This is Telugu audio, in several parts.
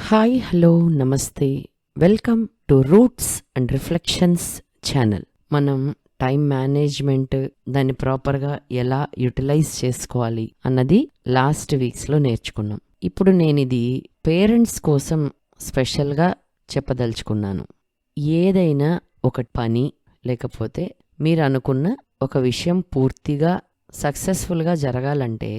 హాయ్ హలో నమస్తే, welcome to roots and reflections channel. మనం టైం మేనేజ్మెంట్ దాన్ని ప్రాపర్గా ఎలా యూటిలైజ్ చేసుకోవాలి అన్నది లాస్ట్ వీక్స్లో నేర్చుకున్నాం. ఇప్పుడు నేను ఇది పేరెంట్స్ కోసం స్పెషల్గా చెప్పదలుచుకున్నాను. ఏదైనా ఒక పని లేకపోతే మీరు అనుకున్న ఒక విషయం పూర్తిగా సక్సెస్ఫుల్గా జరగాలంటే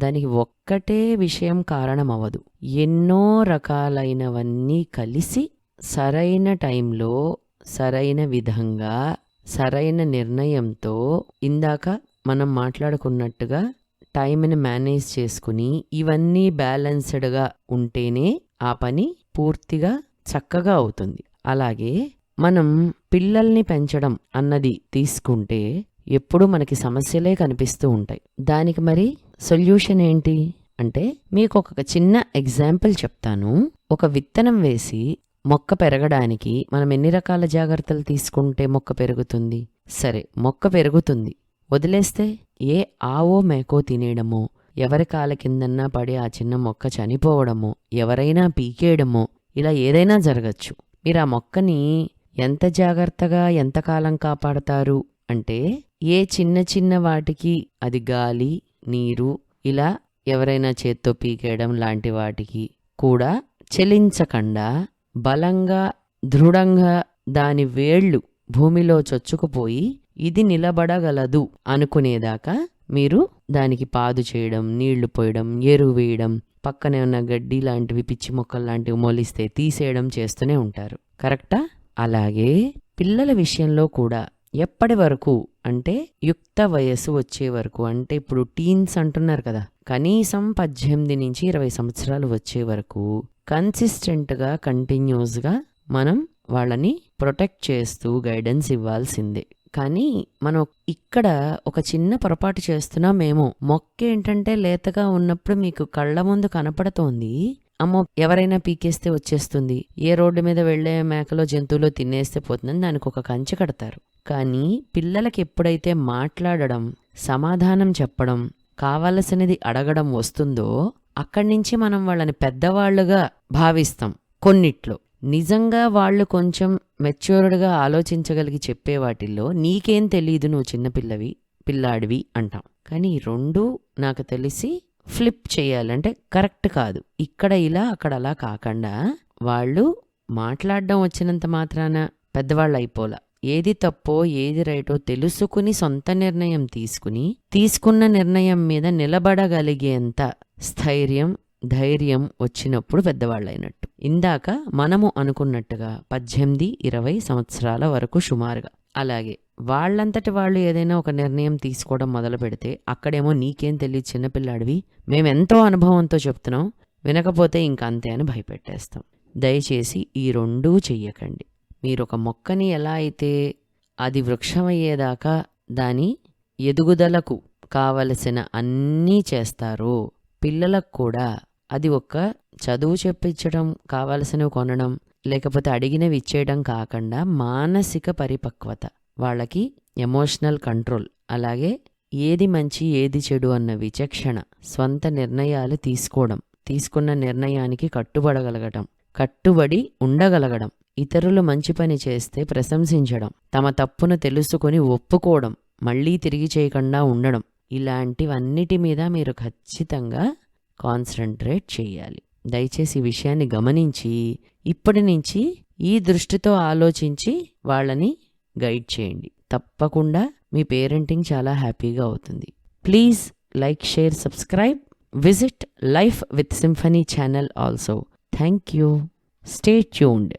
దానికి ఒక్కటే విషయం కారణం అవ్వదు. ఎన్నో రకాలైనవన్నీ కలిసి సరైన టైంలో సరైన విధంగా సరైన నిర్ణయంతో ఇందాక మనం మాట్లాడుకున్నట్టుగా టైంని మేనేజ్ చేసుకుని ఇవన్నీ బ్యాలెన్స్డ్గా ఉంటేనే ఆ పని పూర్తిగా చక్కగా అవుతుంది. అలాగే మనం పిల్లల్ని పెంచడం అన్నది తీసుకుంటే ఎప్పుడు మనకి సమస్యలే కనిపిస్తూ ఉంటాయి. దానికి మరి సొల్యూషన్ ఏంటి అంటే మీకు ఒక చిన్న ఎగ్జాంపుల్ చెప్తాను. ఒక విత్తనం వేసి మొక్క పెరగడానికి మనం ఎన్ని రకాల జాగ్రత్తలు తీసుకుంటే మొక్క పెరుగుతుంది? సరే, మొక్క పెరుగుతుంది, వదిలేస్తే ఏ ఆవో మేకో తినేయడమో, ఎవరి కాల కిందన్నా పడి ఆ చిన్న మొక్క చనిపోవడమో, ఎవరైనా పీకేయడమో, ఇలా ఏదైనా జరగచ్చు. మీరు ఆ మొక్కని ఎంత జాగ్రత్తగా ఎంతకాలం కాపాడతారు అంటే ఏ చిన్న చిన్న వాటికి అది గాలి, నీరు, ఇలా ఎవరైనా చేత్తో పీకేయడం లాంటి వాటికి కూడా చెలించకుండా బలంగా దృఢంగా దాని వేళ్ళు భూమిలో చొచ్చుకుపోయి ఇది నిలబడగలదు అనుకునేదాకా మీరు దానికి పాదు చేయడం, నీళ్లు పోయడం, ఎరువు వేయడం, పక్కనే ఉన్న గడ్డి లాంటివి పిచ్చి మొక్కలు లాంటివి మొలిస్తే తీసేయడం చేస్తూనే ఉంటారు. కరెక్టా? అలాగే పిల్లల విషయంలో కూడా ఎప్పటి వరకు అంటే యుక్త వయస్సు వచ్చే వరకు, అంటే ఇప్పుడు టీన్స్ అంటున్నారు కదా, కనీసం 18 నుంచి 20 సంవత్సరాలు వచ్చే వరకు కన్సిస్టెంట్గా కంటిన్యూస్గా మనం వాళ్ళని ప్రొటెక్ట్ చేస్తూ గైడెన్స్ ఇవ్వాల్సిందే. కానీ మనం ఇక్కడ ఒక చిన్న పొరపాటు చేస్తున్నామేమో. మొక్క ఏంటంటే లేతగా ఉన్నప్పుడు మీకు కళ్ళ ముందు కనపడుతోంది, అమ్మో ఎవరైనా పీకేస్తే వచ్చేస్తుంది, ఏ రోడ్డు మీద వెళ్లే మేకలో జంతువులో తినేస్తే పోతుందని దానికి ఒక కంచె కడతారు. కానీ పిల్లలకి ఎప్పుడైతే మాట్లాడడం, సమాధానం చెప్పడం, కావలసినది అడగడం వస్తుందో అక్కడి నుంచి మనం వాళ్ళని పెద్దవాళ్లుగా భావిస్తాం. కొన్నిట్లో నిజంగా వాళ్ళు కొంచెం మెచ్యూర్డ్గా ఆలోచించగలిగి చెప్పే వాటిల్లో నీకేం తెలీదు, నువ్వు చిన్నపిల్లవి, పిల్లాడివి అంటాం. కానీ రెండూ నాకు తెలిసి ఫ్లిప్ చేయాలంటే కరెక్ట్ కాదు. ఇక్కడ ఇలా అక్కడ అలా కాకుండా వాళ్ళు మాట్లాడడం వచ్చినంత మాత్రాన పెద్దవాళ్ళు అయిపోలా. ఏది తప్పో ఏది రైటో తెలుసుకుని సొంత నిర్ణయం తీసుకున్న నిర్ణయం మీద నిలబడగలిగేంత స్థైర్యం, ధైర్యం వచ్చినప్పుడు పెద్దవాళ్ళైనట్టు. ఇందాక మనము అనుకున్నట్టుగా 18-20 సంవత్సరాల వరకు సుమారుగా. అలాగే వాళ్ళంతటి వాళ్ళు ఏదైనా ఒక నిర్ణయం తీసుకోవడం మొదలు పెడితే అక్కడేమో నీకేం తెలియదు, చిన్నపిల్లాడివి, మేమెంతో అనుభవంతో చెప్తున్నాం, వినకపోతే ఇంకంతే అని భయపెట్టేస్తాం. దయచేసి ఈ రెండూ చెయ్యకండి. మీరు ఒక మొక్కని ఎలా అయితే అది వృక్షమయ్యేదాకా దాని ఎదుగుదలకు కావలసిన అన్నీ చేస్తారో, పిల్లలకు కూడా అది ఒక చదువు చెప్పించడం, కావలసినవి కొనడం, లేకపోతే అడిగినవి ఇచ్చేయడం కాకుండా మానసిక పరిపక్వత, వాళ్ళకి ఎమోషనల్ కంట్రోల్, అలాగే ఏది మంచి ఏది చెడు అన్న విచక్షణ, స్వంత నిర్ణయాలు తీసుకోవడం, తీసుకున్న నిర్ణయానికి కట్టుబడి ఉండగలగడం, ఇతరులు మంచి పని చేస్తే ప్రశంసించడం, తమ తప్పును తెలుసుకొని ఒప్పుకోవడం, మళ్ళీ తిరిగి చేయకుండా ఉండడం, ఇలాంటివన్నిటి మీద మీరు ఖచ్చితంగా కాన్సంట్రేట్ చేయాలి. దయచేసి ఈ విషయాన్ని గమనించి ఇప్పటి నుంచి ఈ దృష్టితో ఆలోచించి వాళ్ళని గైడ్ చేయండి. తప్పకుండా మీ పేరెంటింగ్ చాలా హ్యాపీగా అవుతుంది. Please like, share, subscribe. Visit life with symphony channel also. Thank you. Stay tuned.